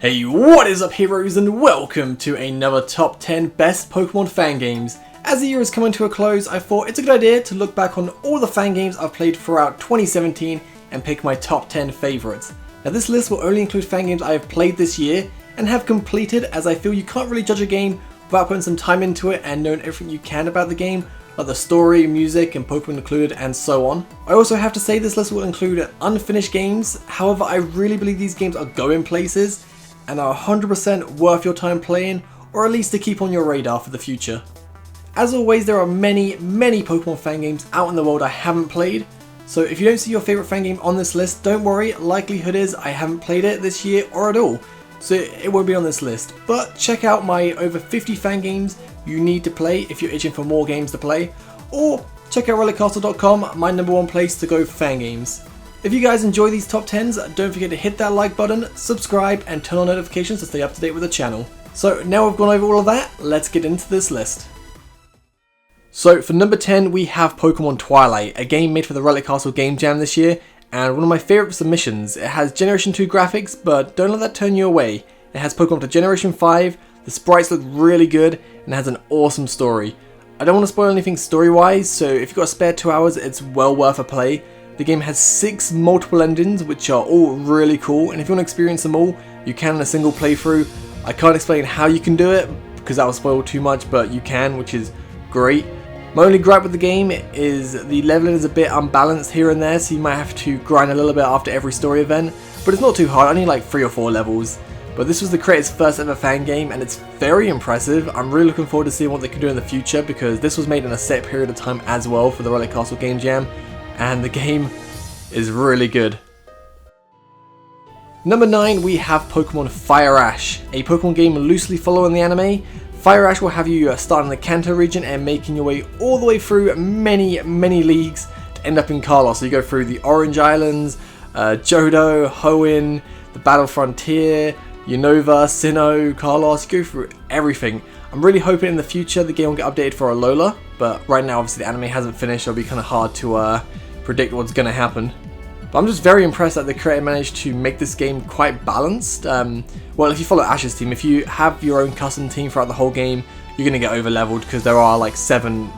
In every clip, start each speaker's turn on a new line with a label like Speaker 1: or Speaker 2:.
Speaker 1: Hey, what is up heroes, and welcome to another top 10 best Pokemon fan games. As the year is coming to a close, I thought it's a good idea to look back on all the fan games I've played throughout 2017 and pick my top 10 favourites. Now this list will only include fan games I have played this year and have completed, as I feel you can't really judge a game without putting some time into it and knowing everything you can about the game, like the story, music and Pokemon included and so on. I also have to say this list will include unfinished games, however I really believe these games are going places and are 100% worth your time playing, or at least to keep on your radar for the future. As always, there are many Pokemon fan games out in the world I haven't played, so if you don't see your favourite fan game on this list, don't worry, likelihood is I haven't played it this year or at all, so it won't be on this list. But check out my over 50 fan games you need to play if you're itching for more games to play, or check out RelicCastle.com, my #1 place to go for fan games. If you guys enjoy these top 10s, don't forget to hit that like button, subscribe and turn on notifications to stay up to date with the channel. So now we've gone over all of that, let's get into this list. So for number 10 we have Pokemon Twilight, a game made for the Relic Castle Game Jam this year, and one of my favourite submissions. It has Generation 2 graphics, but don't let that turn you away. It has Pokemon to Generation 5, the sprites look really good, and it has an awesome story. I don't want to spoil anything story wise, so if you've got a spare 2 hours it's well worth a play. The game has 6 multiple endings which are all really cool, and if you want to experience them all, you can in a single playthrough. I can't explain how you can do it because that will spoil too much, but you can, which is great. My only gripe with the game is the leveling is a bit unbalanced here and there, so you might have to grind a little bit after every story event, but it's not too hard, only like 3 or 4 levels. But this was the creator's first ever fan game and it's very impressive. I'm really looking forward to seeing what they can do in the future, because this was made in a set period of time as well for the Relic Castle Game Jam, and the game is really good. Number 9 we have Pokemon Fire Ash, a Pokemon game loosely following the anime. Fire Ash will have you start in the Kanto region and making your way all the way through many leagues to end up in Kalos. So you go through the Orange Islands, Johto, Hoenn, the Battle Frontier, Unova, Sinnoh, Kalos, you go through everything. I'm really hoping in the future the game will get updated for Alola, but right now obviously the anime hasn't finished, so it'll be kind of hard to predict what's going to happen. But I'm just very impressed that the creator managed to make this game quite balanced. Well, if you follow Ash's team, if you have your own custom team throughout the whole game, you're going to get over leveled because there are like 7,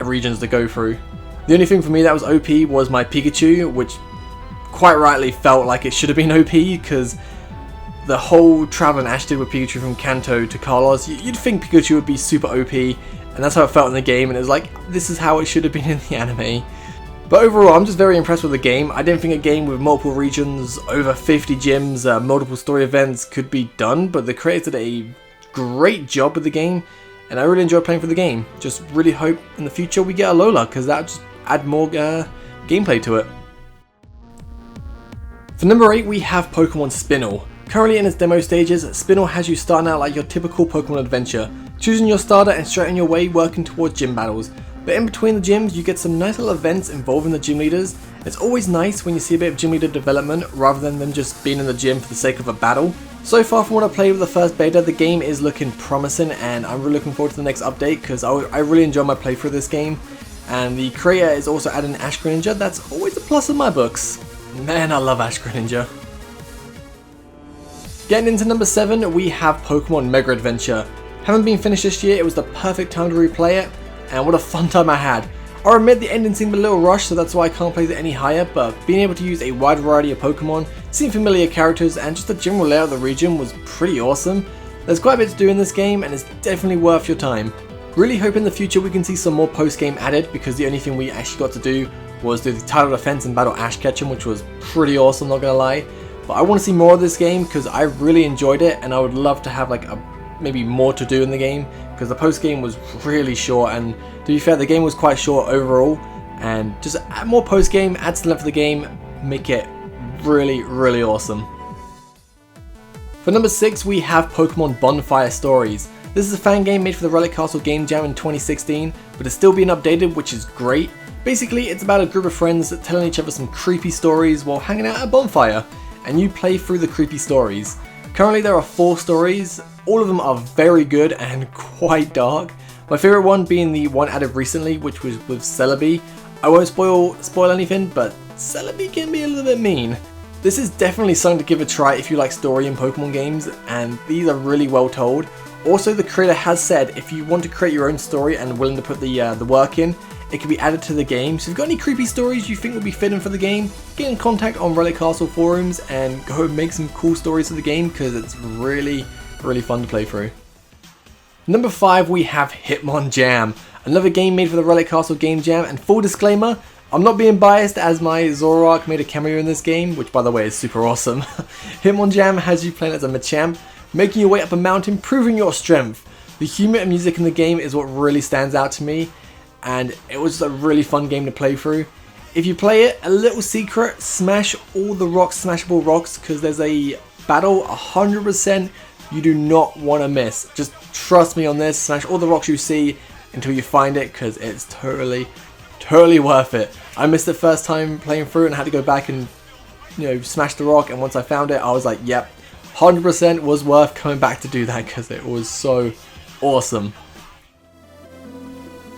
Speaker 1: regions to go through. The only thing for me that was OP was my Pikachu, which quite rightly felt like it should have been OP, because the whole travel Ash did with Pikachu from Kanto to Kalos, you'd think Pikachu would be super OP, and that's how it felt in the game, and it was like, this is how it should have been in the anime. But overall, I'm just very impressed with the game. I didn't think a game with multiple regions, over 50 gyms, multiple story events could be done, but the creators did a great job with the game, and I really enjoyed playing for the game. Just really hope in the future we get Alola, because that would just add more gameplay to it. For number 8 we have Pokemon Spinel. Currently in its demo stages, Spinel has you starting out like your typical Pokemon adventure, choosing your starter and straight on your way working towards gym battles. But in between the gyms you get some nice little events involving the gym leaders. It's always nice when you see a bit of gym leader development rather than them just being in the gym for the sake of a battle. So far from what I played with the first beta, the game is looking promising, and I'm really looking forward to the next update because I really enjoy my playthrough of this game. And the creator is also adding Ash Greninja. That's always a plus in my books. Man, I love Ash Greninja. Getting into number 7 we have Pokemon Mega Adventure. Haven't been finished this year, it was the perfect time to replay it, and what a fun time I had. I admit the ending seemed a little rushed, so that's why I can't place it any higher, but being able to use a wide variety of Pokemon, seeing familiar characters, and just the general layout of the region was pretty awesome. There's quite a bit to do in this game, and it's definitely worth your time. Really hope in the future we can see some more post-game added, because the only thing we actually got to do was do the title defense and battle Ash Ketchum, which was pretty awesome, not gonna lie. But I want to see more of this game because I really enjoyed it, and I would love to have like maybe more to do in the game, because the post game was really short, and to be fair the game was quite short overall, and just add more post game, add to the length of the game, make it really awesome. For number 6 we have Pokemon Bonfire Stories. This is a fan game made for the Relic Castle Game Jam in 2016, but it's still being updated, which is great. Basically it's about a group of friends telling each other some creepy stories while hanging out at a bonfire, and you play through the creepy stories. Currently there are 4 stories, all of them are very good and quite dark. My favourite one being the one added recently, which was with Celebi. I won't spoil anything, but Celebi can be a little bit mean. This is definitely something to give a try if you like story in Pokemon games, and these are really well told. Also, the creator has said if you want to create your own story and willing to put the work in, it can be added to the game. So if you've got any creepy stories you think will be fitting for the game, get in contact on Relic Castle forums and go and make some cool stories for the game, because it's really fun to play through. Number 5, we have Hitmonjam, another game made for the Relic Castle Game Jam, and full disclaimer, I'm not being biased as my Zoroark made a cameo in this game, which by the way is super awesome. Hitmonjam has you playing as a Machamp, making your way up a mountain, proving your strength. The humor and music in the game is what really stands out to me, and it was a really fun game to play through. If you play it, a little secret, smash all the smashable rocks, because there's a battle 100% you do not want to miss. Just trust me on this, smash all the rocks you see until you find it, because it's totally worth it. I missed it first time playing through and had to go back and smash the rock, and once I found it I was like, yep, 100% was worth coming back to do that, because it was so awesome.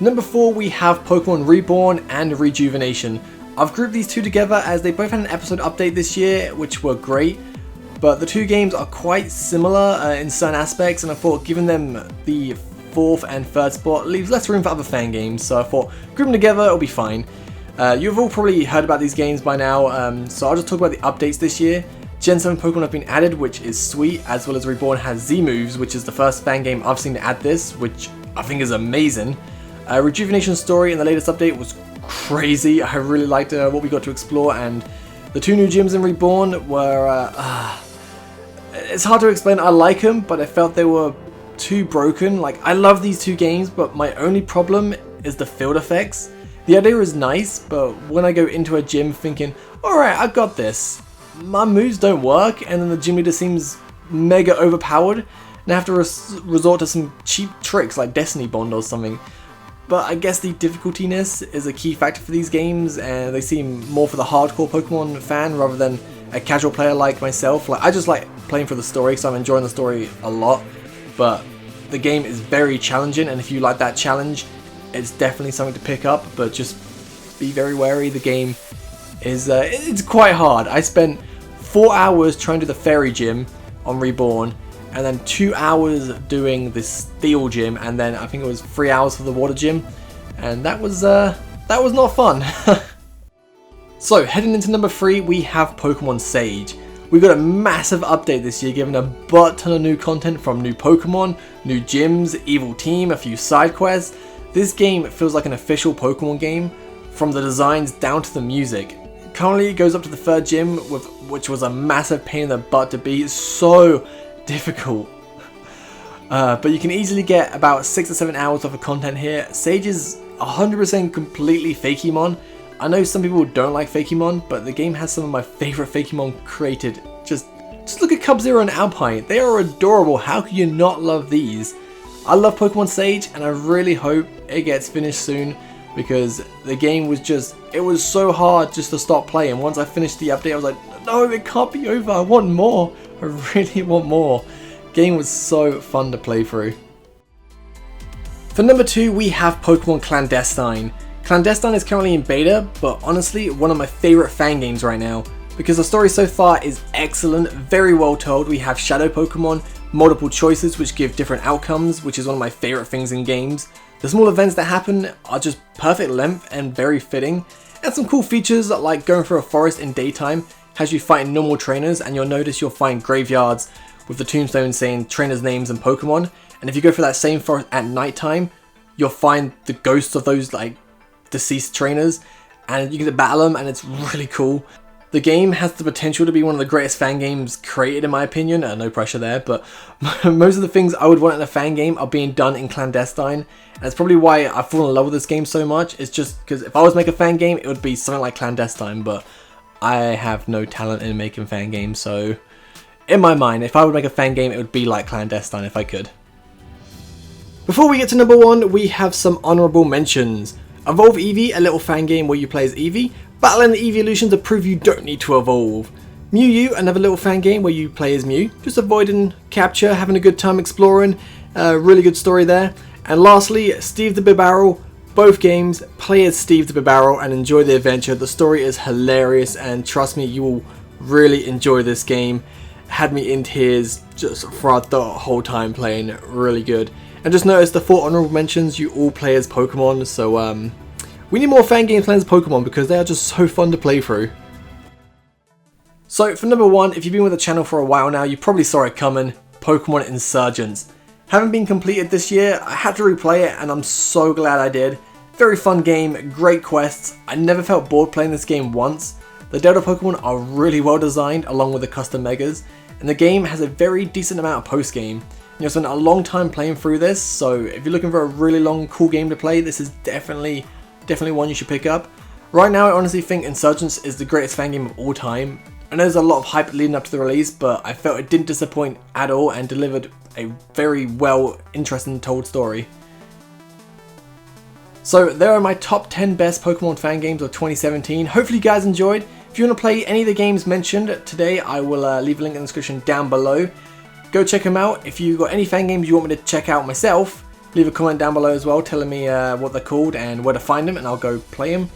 Speaker 1: Number 4, we have Pokemon Reborn and Rejuvenation. I've grouped these two together as they both had an episode update this year, which were great, but the two games are quite similar in certain aspects, and I thought giving them the 4th and 3rd spot leaves less room for other fan games, so I thought group them together, it'll be fine. You've all probably heard about these games by now, so I'll just talk about the updates this year. Gen 7 Pokemon have been added, which is sweet, as well as Reborn has Z-Moves, which is the first fan game I've seen to add this, which I think is amazing. Rejuvenation story in the latest update was crazy. I really liked what we got to explore, and the 2 new gyms in Reborn were... it's hard to explain. I like them, but I felt they were too broken. Like, I love these 2 games, but my only problem is the field effects. The idea is nice, but when I go into a gym thinking, alright, I got this, my moves don't work, and then the gym leader seems mega overpowered, and I have to resort to some cheap tricks like Destiny Bond or something. But I guess the difficultiness is a key factor for these games, and they seem more for the hardcore Pokemon fan rather than a casual player like myself. Like, I just like playing for the story, so I'm enjoying the story a lot, but the game is very challenging, and if you like that challenge, it's definitely something to pick up, but just be very wary. The game is it's quite hard. I spent 4 hours trying to do the Fairy Gym on Reborn, and then 2 hours doing the Steel Gym, and then I think it was 3 hours for the Water Gym, and that was not fun. So heading into number 3, we have Pokemon Sage. We got a massive update this year, giving a butt ton of new content from new Pokemon, new gyms, evil team, a few side quests. This game feels like an official Pokemon game, from the designs down to the music. Currently it goes up to the 3rd gym, which was a massive pain in the butt to beat. So difficult. But you can easily get about 6 or 7 hours worth of content here. Sage is 100% completely Fakemon. I know some people don't like Fakemon, but the game has some of my favourite Fakemon created. Just look at Cub-Zero and Alpine. They are adorable. How can you not love these? I love Pokemon Sage, and I really hope it gets finished soon, because the game was it was so hard just to stop playing. Once I finished the update, I was like, no, it can't be over. I want more. I really want more. Game was so fun to play through. For number 2, we have Pokemon Clandestine. Clandestine is currently in beta, but honestly, one of my favourite fan games right now, because the story so far is excellent, very well told. We have Shadow Pokemon, multiple choices which give different outcomes, which is one of my favourite things in games. The small events that happen are just perfect length and very fitting, and some cool features like going through a forest in daytime has you fighting normal trainers, and you'll find graveyards with the tombstones saying trainers' names and Pokemon, and if you go through that same forest at nighttime, you'll find the ghosts of those deceased trainers, and you get to battle them, and it's really cool. The game has the potential to be one of the greatest fan games created, in my opinion. No pressure there, but most of the things I would want in a fan game are being done in Clandestine, and it's probably why I've fallen in love with this game so much. It's just because if I was to make a fan game, it would be something like Clandestine, but I have no talent in making fan games, so in my mind, if I would make a fan game, it would be like Clandestine if I could. Before we get to number 1, we have some honourable mentions. Evolve Eevee, a little fan game where you play as Eevee, battling the Eeveelution to prove you don't need to evolve. Mew U, another little fan game where you play as Mew, just avoiding capture, having a good time exploring, really good story there. And lastly, Steve the Bibarel, both games, play as Steve the Bibarel and enjoy the adventure. The story is hilarious, and trust me, you will Really enjoy this game. Had me in tears just throughout the whole time playing. Really good. And just notice the 4 honorable mentions, you all play as Pokemon, so we need more fan games playing as Pokemon because they are just so fun to play through. So for number 1, if you've been with the channel for a while now, you probably saw it coming, Pokemon Insurgence. Haven't been completed this year, I had to replay it and I'm so glad I did. Very fun game, great quests, I never felt bored playing this game once. The Delta Pokemon are really well designed along with the custom Megas, and the game has a very decent amount of post game. You've spent a long time playing through this, so if you're looking for a really long, cool game to play, this is definitely one you should pick up. Right now I honestly think Insurgence is the greatest fan game of all time. I know there's a lot of hype leading up to the release, but I felt it didn't disappoint at all and delivered a very well, interesting told story. So there are my top 10 best Pokemon fan games of 2017. Hopefully you guys enjoyed. If you want to play any of the games mentioned today, I will leave a link in the description down below. Go check them out. If you've got any fan games you want me to check out myself, leave a comment down below as well telling me what they're called and where to find them, and I'll go play them.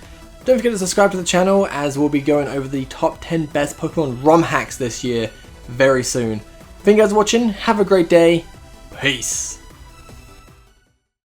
Speaker 1: Don't forget to subscribe to the channel as we'll be going over the top 10 best Pokemon ROM hacks this year very soon. Thank you guys for watching, have a great day, peace!